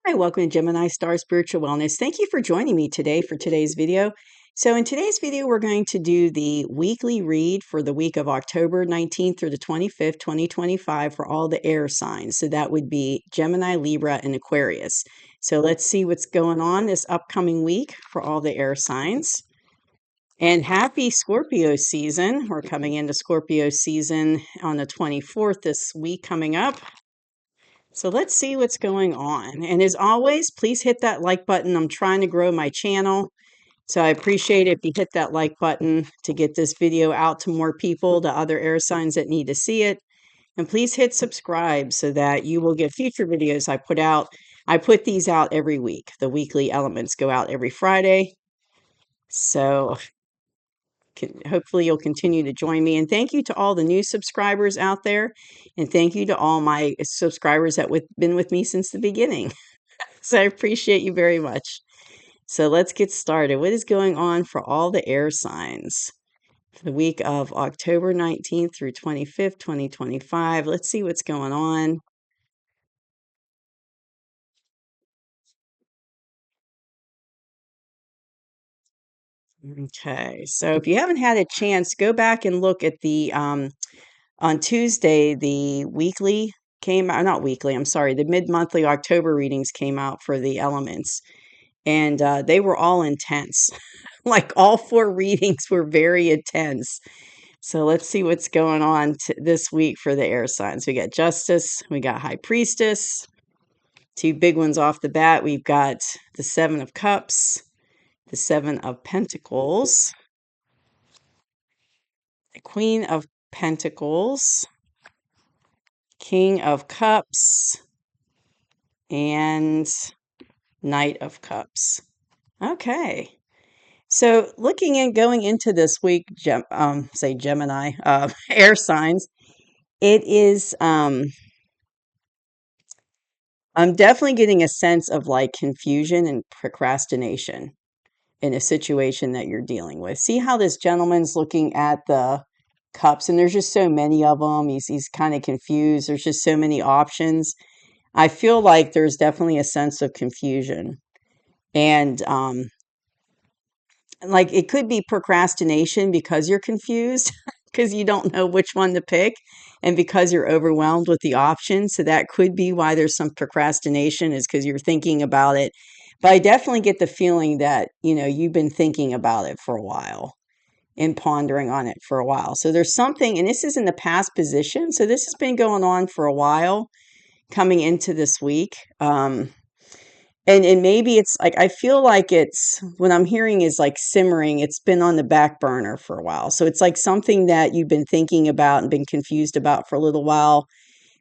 Hi, welcome to Gemini Star Spiritual Wellness. Thank you for joining me today for today's video. So in today's video, we're going to do the weekly read for the week of October 19th through the 25th, 2025 for all the air signs. So that would be Gemini, Libra, and Aquarius. So let's see what's going on this upcoming week for all the air signs. And happy Scorpio season. We're coming into Scorpio season on the 24th this week coming up. So let's see what's going on. And as always, please hit that like button. I'm trying to grow my channel. So I appreciate it if you hit that like button to get this video out to more people, to other air signs that need to see it. And please hit subscribe so that you will get future videos I put out. I put these out every week. The weekly elements go out every Friday. So hopefully you'll continue to join me. And thank you to all the new subscribers out there. And thank you to all my subscribers that have been with me since the beginning. So I appreciate you very much. So let's get started. What is going on for all the air signs for the week of October 19th through 25th, 2025? Let's see what's going on. Okay, so if you haven't had a chance, go back and look at the on Tuesday, the weekly came out, not weekly, I'm sorry, the mid-monthly October readings came out for the elements, and they were all intense. Like all four readings were very intense. So let's see what's going on this week for the air signs. We got Justice, we got High Priestess, two big ones off the bat. We've got the Seven of Cups, the Seven of Pentacles, the Queen of Pentacles, King of Cups, and Knight of Cups. Okay. So looking and going into this week, say Gemini, air signs, it is, I'm definitely getting a sense of like confusion and procrastination in a situation that you're dealing with. See how this gentleman's looking at the cups, and there's just so many of them. He's kind of confused. There's just so many options. I feel like there's definitely a sense of confusion. And like it could be procrastination because you're confused, because you don't know which one to pick, and because you're overwhelmed with the options. So that could be why there's some procrastination, is because you're thinking about it. But I definitely get the feeling that, you've been thinking about it for a while and pondering on it for a while. So there's something, and this is in the past position. So this has been going on for a while coming into this week. And maybe it's like, I feel like it's, what I'm hearing is like simmering. It's been on the back burner for a while. So it's like something that you've been thinking about and been confused about for a little while,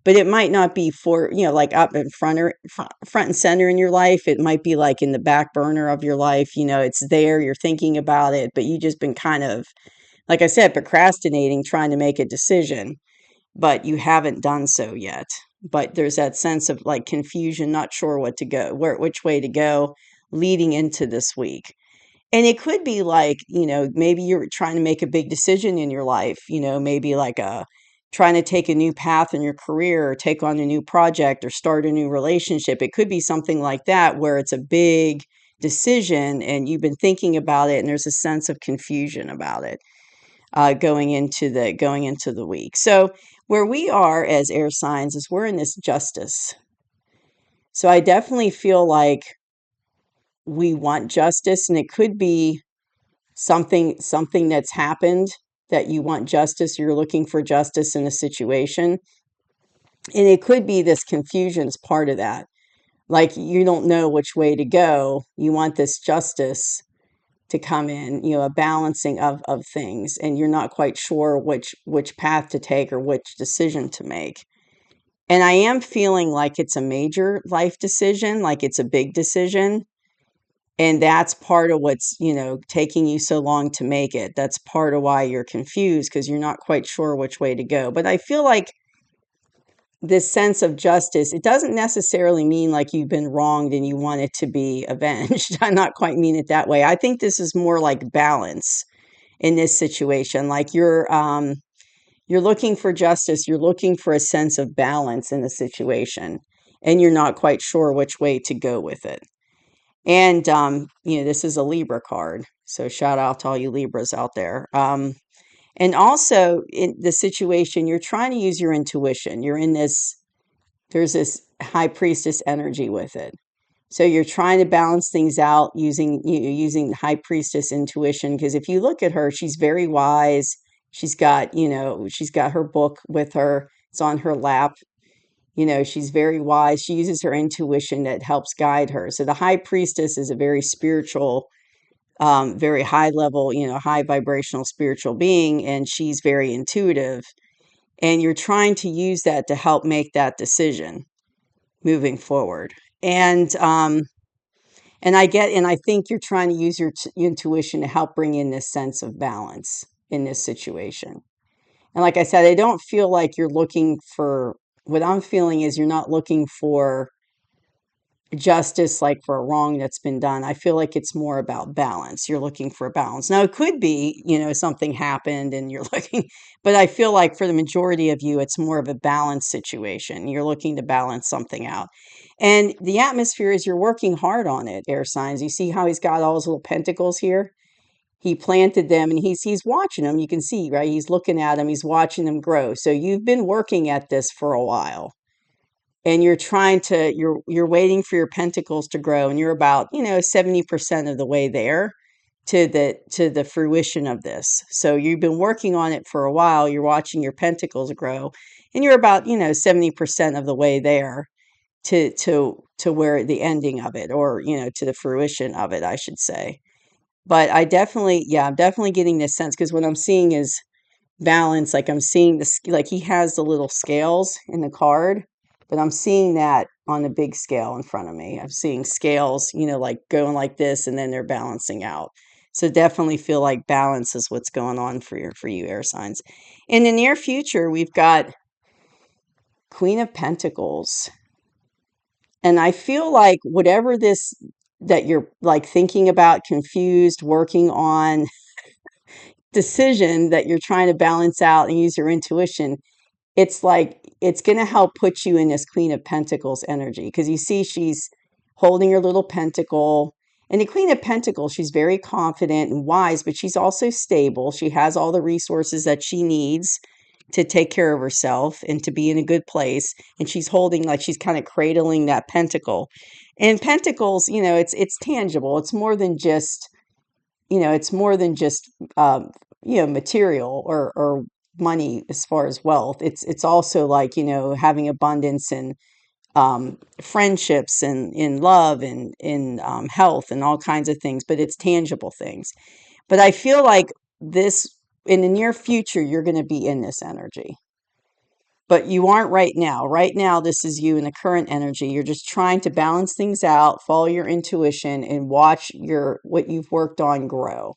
but it might not be for, like up in front and center in your life. It might be like in the back burner of your life. It's there, you're thinking about it, but you just been kind of, like I said, procrastinating, trying to make a decision, but you haven't done so yet. But there's that sense of like confusion, not sure what to go, which way to go leading into this week. And it could be like, maybe you're trying to make a big decision in your life, maybe like trying to take a new path in your career, or take on a new project, or start a new relationship. It could be something like that, where it's a big decision and you've been thinking about it, and there's a sense of confusion about it going into the week. So where we are as air signs is we're in this justice. So I definitely feel like we want justice, and it could be something that's happened that you want justice. You're looking for justice in a situation, and it could be this confusion's part of that. Like you don't know which way to go. You want this justice to come in, a balancing of things, and you're not quite sure which path to take or which decision to make. And I am feeling like it's a major life decision, like it's a big decision. And that's part of what's, taking you so long to make it. That's part of why you're confused, because you're not quite sure which way to go. But I feel like this sense of justice, it doesn't necessarily mean like you've been wronged and you want it to be avenged. I not quite mean it that way. I think this is more like balance in this situation. Like you're looking for justice. You're looking for a sense of balance in the situation. and you're not quite sure which way to go with it. And, this is a Libra card. So shout out to all you Libras out there. And also in the situation, you're trying to use your intuition. There's this high priestess energy with it. So you're trying to balance things out using high priestess intuition. Because if you look at her, she's very wise. She's got her book with her. It's on her lap. She's very wise. She uses her intuition that helps guide her. So the high priestess is a very spiritual, very high level, high vibrational spiritual being, and she's very intuitive. And you're trying to use that to help make that decision moving forward. And I think you're trying to use your intuition to help bring in this sense of balance in this situation. And like I said, I don't feel like you're looking for, what I'm feeling is you're not looking for justice, like for a wrong that's been done. I feel like it's more about balance. You're looking for a balance. Now, it could be, something happened and you're looking, but I feel like for the majority of you, it's more of a balance situation. You're looking to balance something out. And the atmosphere is you're working hard on it, air signs. You see how he's got all his little pentacles here? He planted them and he's watching them. You can see, right? He's looking at them. He's watching them grow. So you've been working at this for a while. And you're waiting for your pentacles to grow, and you're about 70% of the way there to the fruition of this. So you've been working on it for a while. You're watching your pentacles grow, and you're about 70% of the way there to where the ending of it, or to the fruition of it, I should say. But I'm definitely getting this sense, because what I'm seeing is balance. Like I'm seeing this, like he has the little scales in the card, but I'm seeing that on a big scale in front of me. I'm seeing scales, like going like this, and then they're balancing out. So definitely feel like balance is what's going on for you air signs. In the near future, we've got Queen of Pentacles. And I feel like whatever this that you're like thinking about, confused, working on, decision that you're trying to balance out and use your intuition, it's like it's going to help put you in this Queen of Pentacles energy, because you see she's holding her little pentacle. And the Queen of Pentacles, she's very confident and wise, but she's also stable. She has all the resources that she needs to take care of herself and to be in a good place. And she's holding, like she's kind of cradling that pentacle. And pentacles, it's tangible. It's more than just, material or money as far as wealth. It's also like, having abundance and friendships and in love and in health and all kinds of things, but it's tangible things. But I feel like this, in the near future, you're going to be in this energy. But you aren't right now. Right now, this is you in the current energy. You're just trying to balance things out, follow your intuition, and watch what you've worked on grow.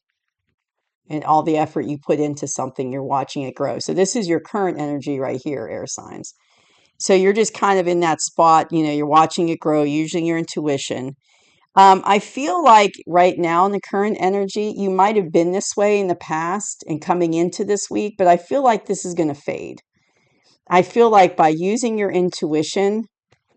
And all the effort you put into something, you're watching it grow. So this is your current energy right here, air signs. So you're just kind of in that spot, you're watching it grow, using your intuition. I feel like right now in the current energy, you might have been this way in the past and coming into this week, but I feel like this is going to fade. I feel like by using your intuition,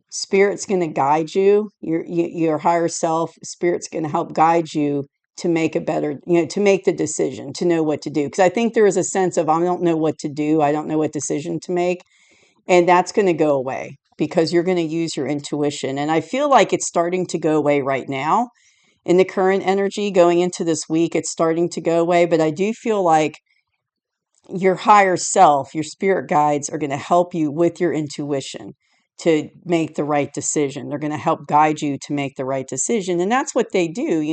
Spirit's going to guide you, your higher self, Spirit's going to help guide you to make a better, to make the decision, to know what to do. Because I think there is a sense of, I don't know what to do. I don't know what decision to make. And that's going to go away because you're going to use your intuition. And I feel like it's starting to go away right now in the current energy going into this week. It's starting to go away. But I do feel like your higher self, your spirit guides are going to help you with your intuition to make the right decision. They're going to help guide you to make the right decision. And that's what they do.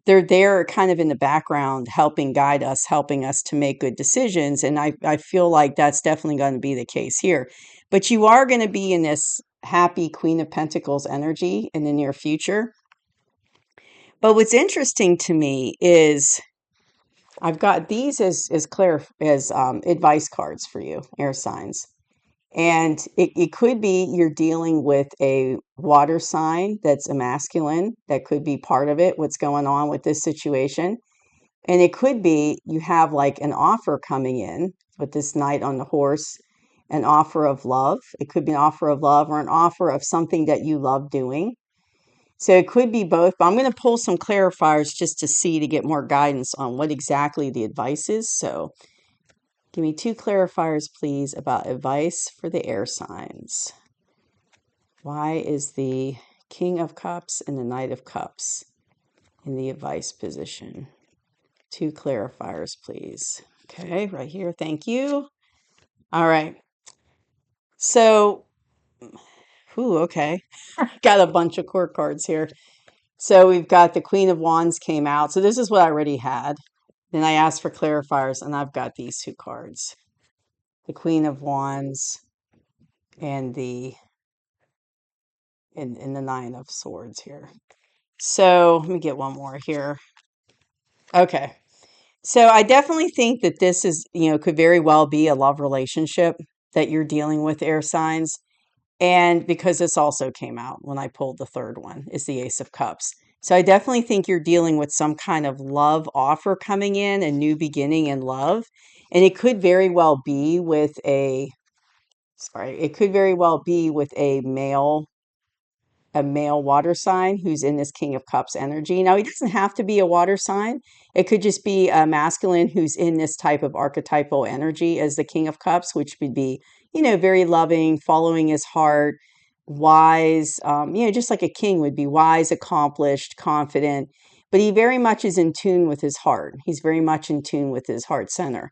They're there kind of in the background, helping guide us, helping us to make good decisions. And I feel like that's definitely going to be the case here. But you are going to be in this happy Queen of Pentacles energy in the near future. But what's interesting to me is I've got these as advice cards for you, air signs. And it could be you're dealing with a water sign that's a masculine. That could be part of it, what's going on with this situation. And it could be you have like an offer coming in with this knight on the horse. an offer of love. It could be an offer of love or an offer of something that you love doing. So it could be both, but I'm going to pull some clarifiers just to see, to get more guidance on what exactly the advice is. So give me 2 clarifiers, please, about advice for the air signs. Why is the King of Cups and the Knight of Cups in the advice position? 2 clarifiers, please. Okay, right here. Thank you. All right. So, okay. Got a bunch of court cards here. So we've got the Queen of Wands came out. So this is what I already had. Then I asked for clarifiers, and I've got these 2 cards. The Queen of Wands and the Nine of Swords here. So let me get one more here. Okay. So I definitely think that this is, could very well be a love relationship that you're dealing with, air signs. And because this also came out when I pulled the third one, is the Ace of Cups. So I definitely think you're dealing with some kind of love offer coming in, a new beginning in love. And it could very well be with a male water sign who's in this King of Cups energy. Now, he doesn't have to be a water sign. It could just be a masculine who's in this type of archetypal energy as the King of Cups, which would be, very loving, following his heart, wise, just like a king would be wise, accomplished, confident. But he very much is in tune with his heart. He's very much in tune with his heart center.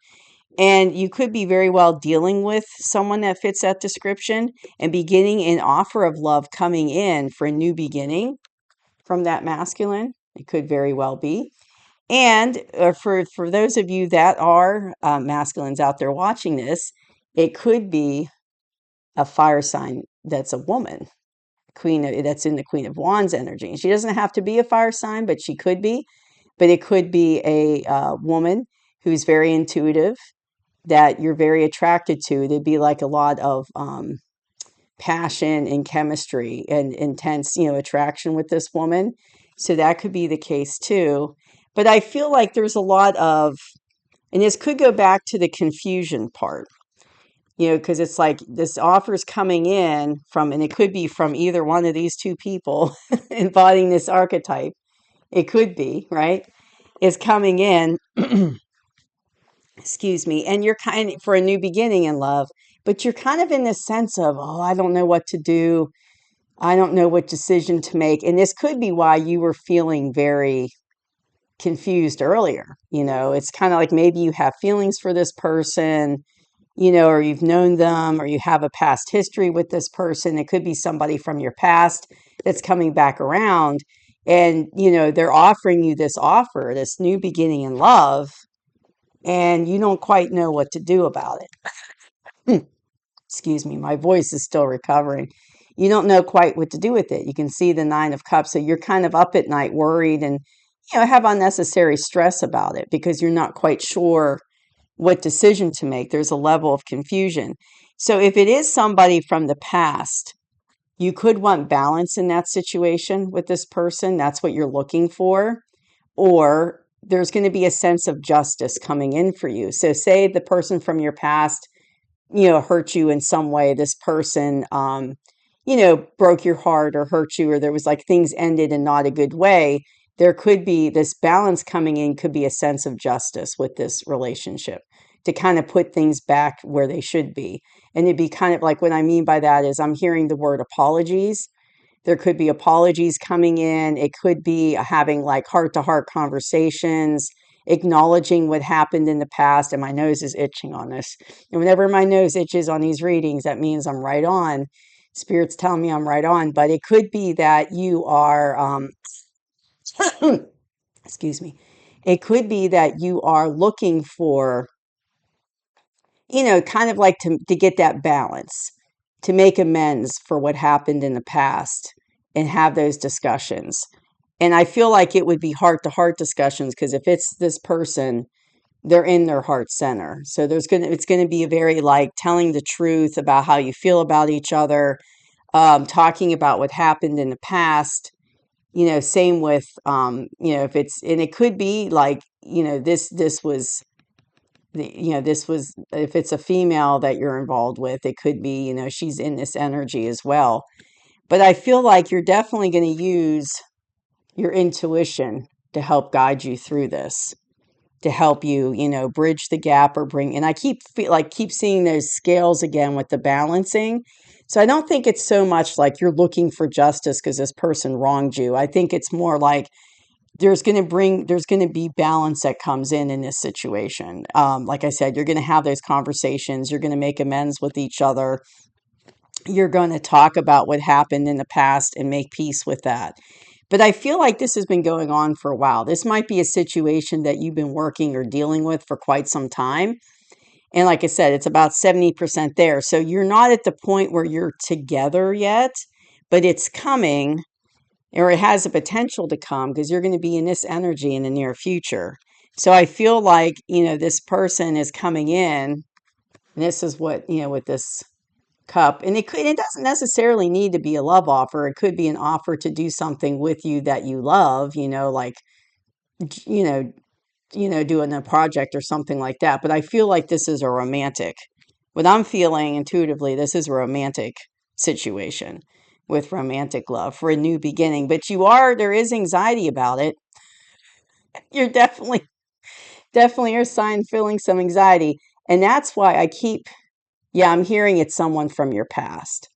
And you could be very well dealing with someone that fits that description and beginning an offer of love coming in for a new beginning from that masculine. It could very well be. And for those of you that are masculines out there watching this, it could be a fire sign that's a woman, that's in the Queen of Wands energy. And she doesn't have to be a fire sign, but she could be. But it could be a woman who's very intuitive, that you're very attracted to. There'd be like a lot of passion and chemistry and intense, attraction with this woman. So that could be the case too. But I feel like there's a lot of, and this could go back to the confusion part, because it's like this offer's coming in from, and it could be from either one of these 2 people embodying this archetype. It could be, right? Is coming in. Excuse me, and you're kind of for a new beginning in love, but you're kind of in this sense of, I don't know what to do. I don't know what decision to make. And this could be why you were feeling very confused earlier. It's kind of like maybe you have feelings for this person, or you've known them, or you have a past history with this person. It could be somebody from your past that's coming back around, and, they're offering you this offer, this new beginning in love, and you don't quite know what to do about it. Excuse me, my voice is still recovering. You don't know quite what to do with it. You can see the 9 of Cups. So you're kind of up at night worried and, have unnecessary stress about it because you're not quite sure what decision to make. There's a level of confusion. So if it is somebody from the past, you could want balance in that situation with this person. That's what you're looking for. Or there's going to be a sense of justice coming in for you. So say the person from your past, hurt you in some way. This person, broke your heart or hurt you, or there was like things ended in not a good way. There could be this balance coming in, could be a sense of justice with this relationship to kind of put things back where they should be. And it'd be kind of like, what I mean by that is I'm hearing the word apologies. There could be apologies coming in. It could be having like heart-to-heart conversations, acknowledging what happened in the past. And my nose is itching on this. And whenever my nose itches on these readings, that means I'm right on. Spirit's telling me I'm right on. But it could be that you are, excuse me. It could be that you are looking for, kind of like to get that balance, to make amends for what happened in the past and have those discussions. And I feel like it would be heart-to-heart discussions because if it's this person, they're in their heart center. So it's going to be a very like telling the truth about how you feel about each other, talking about what happened in the past. Same with if it's, and it could be like, this this was, if it's a female that you're involved with, it could be, she's in this energy as well. But I feel like you're definitely going to use your intuition to help guide you through this, to help you, bridge the gap or bring. And I keep seeing those scales again with the balancing. So I don't think it's so much like you're looking for justice because this person wronged you. I think it's more like there's going to be balance that comes in this situation. Like I said, you're going to have those conversations. You're going to make amends with each other. You're going to talk about what happened in the past and make peace with that. But I feel like this has been going on for a while. This might be a situation that you've been working or dealing with for quite some time. And like I said, it's about 70% there. So you're not at the point where you're together yet, but it's coming, or it has the potential to come, because you're going to be in this energy in the near future. So I feel like, this person is coming in, and this is what, with this cup, and it doesn't necessarily need to be a love offer. It could be an offer to do something with you that you love, like, you know, doing a project or something like that. But I feel like this is a romantic, what I'm feeling intuitively, this is a romantic situation with romantic love for a new beginning. But there is anxiety about it. You're definitely your sign feeling some anxiety. And that's why I'm hearing it's someone from your past.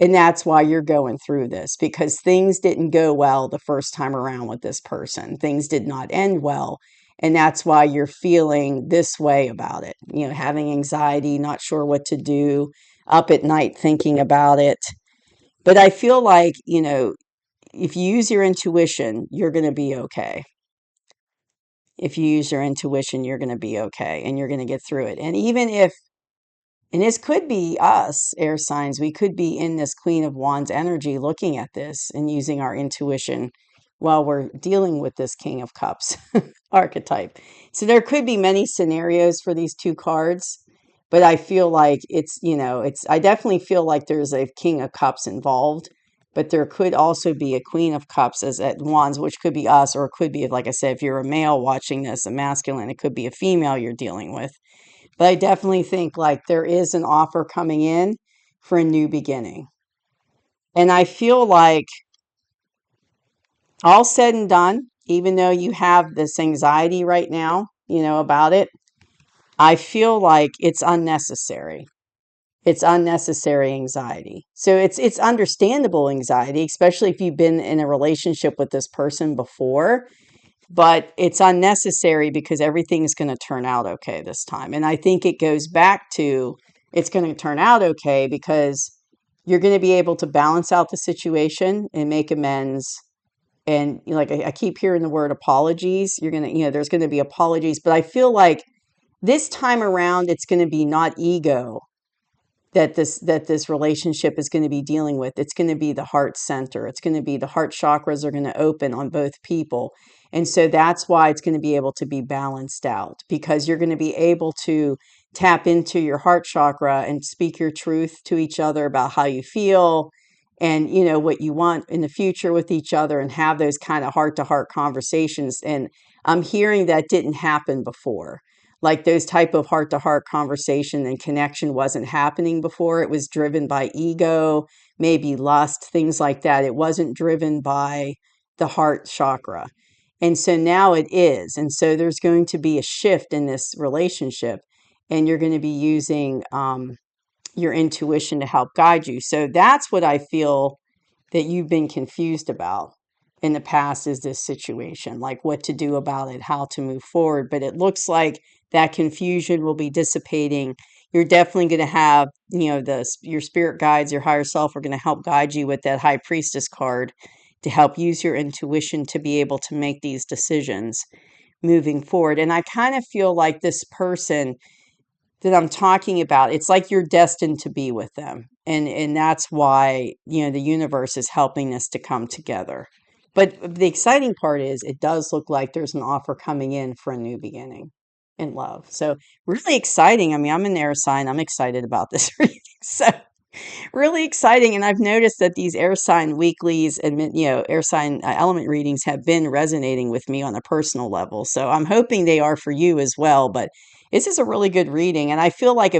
And that's why you're going through this, because things didn't go well the first time around with this person. Things did not end well. And that's why you're feeling this way about it, having anxiety, not sure what to do, up at night thinking about it. But I feel like, if you use your intuition, you're going to be okay. If you use your intuition, you're going to be okay, and you're going to get through it. And this could be us, air signs. We could be in this Queen of Wands energy looking at this and using our intuition while we're dealing with this King of Cups archetype. So there could be many scenarios for these two cards, but I feel like I definitely feel like there's a King of Cups involved, but there could also be a Queen of Cups as at Wands, which could be us, or it could be, like I said, if you're a male watching this, a masculine, it could be a female you're dealing with. But I definitely think like there is an offer coming in for a new beginning. And I feel like all said and done, even though you have this anxiety right now, about it, I feel like it's unnecessary. It's unnecessary anxiety. So it's understandable anxiety, especially if you've been in a relationship with this person before. But it's unnecessary because everything is going to turn out okay this time. And I think it goes back to it's going to turn out okay because you're going to be able to balance out the situation and make amends. And like I keep hearing the word apologies. You're going to, there's going to be apologies. But I feel like this time around, it's going to be not ego that this relationship is going to be dealing with. It's going to be the heart center. It's going to be the heart chakras are going to open on both people. And so that's why it's going to be able to be balanced out, because you're going to be able to tap into your heart chakra and speak your truth to each other about how you feel and what you want in the future with each other, and have those kind of heart to heart conversations. And I'm hearing that didn't happen before. Like those type of heart to heart conversation and connection wasn't happening before. It was driven by ego, maybe lust, things like that. It wasn't driven by the heart chakra. And so now it is. And so there's going to be a shift in this relationship, and you're going to be using your intuition to help guide you. So that's what I feel that you've been confused about in the past, is this situation, like what to do about it, how to move forward. But it looks like that confusion will be dissipating. You're definitely going to have, your spirit guides, your higher self are going to help guide you with that High Priestess card to help use your intuition to be able to make these decisions moving forward. And I kind of feel like this person that I'm talking about, it's like you're destined to be with them. And that's why, the universe is helping this to come together. But the exciting part is it does look like there's an offer coming in for a new beginning in love. So really exciting. I mean, I'm an air sign. I'm excited about this reading. So really exciting. And I've noticed that these air sign weeklies and, air sign element readings have been resonating with me on a personal level. So I'm hoping they are for you as well. But this is a really good reading. And I feel like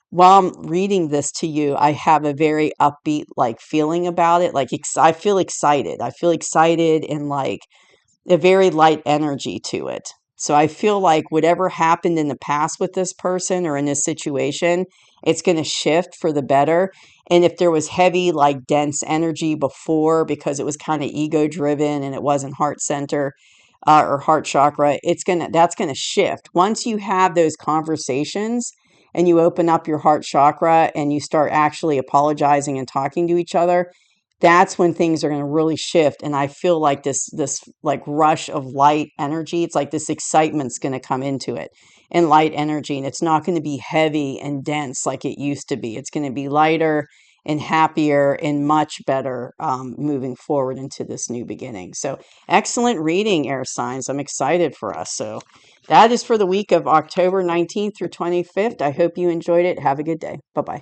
while I'm reading this to you, I have a very upbeat like feeling about it. Like I feel excited. I feel excited and like a very light energy to it. So I feel like whatever happened in the past with this person or in this situation, it's going to shift for the better. And if there was heavy, like dense energy before because it was kind of ego driven and it wasn't heart center or heart chakra, that's gonna shift once you have those conversations and you open up your heart chakra and you start actually apologizing and talking to each other. That's when things are going to really shift. And I feel like this like rush of light energy, it's like this excitement's going to come into it, and light energy, and it's not going to be heavy and dense like it used to be. It's going to be lighter and happier and much better moving forward into this new beginning. So excellent reading, air signs. I'm excited for us. So that is for the week of October 19th through 25th. I hope you enjoyed it. Have a good day. Bye-bye.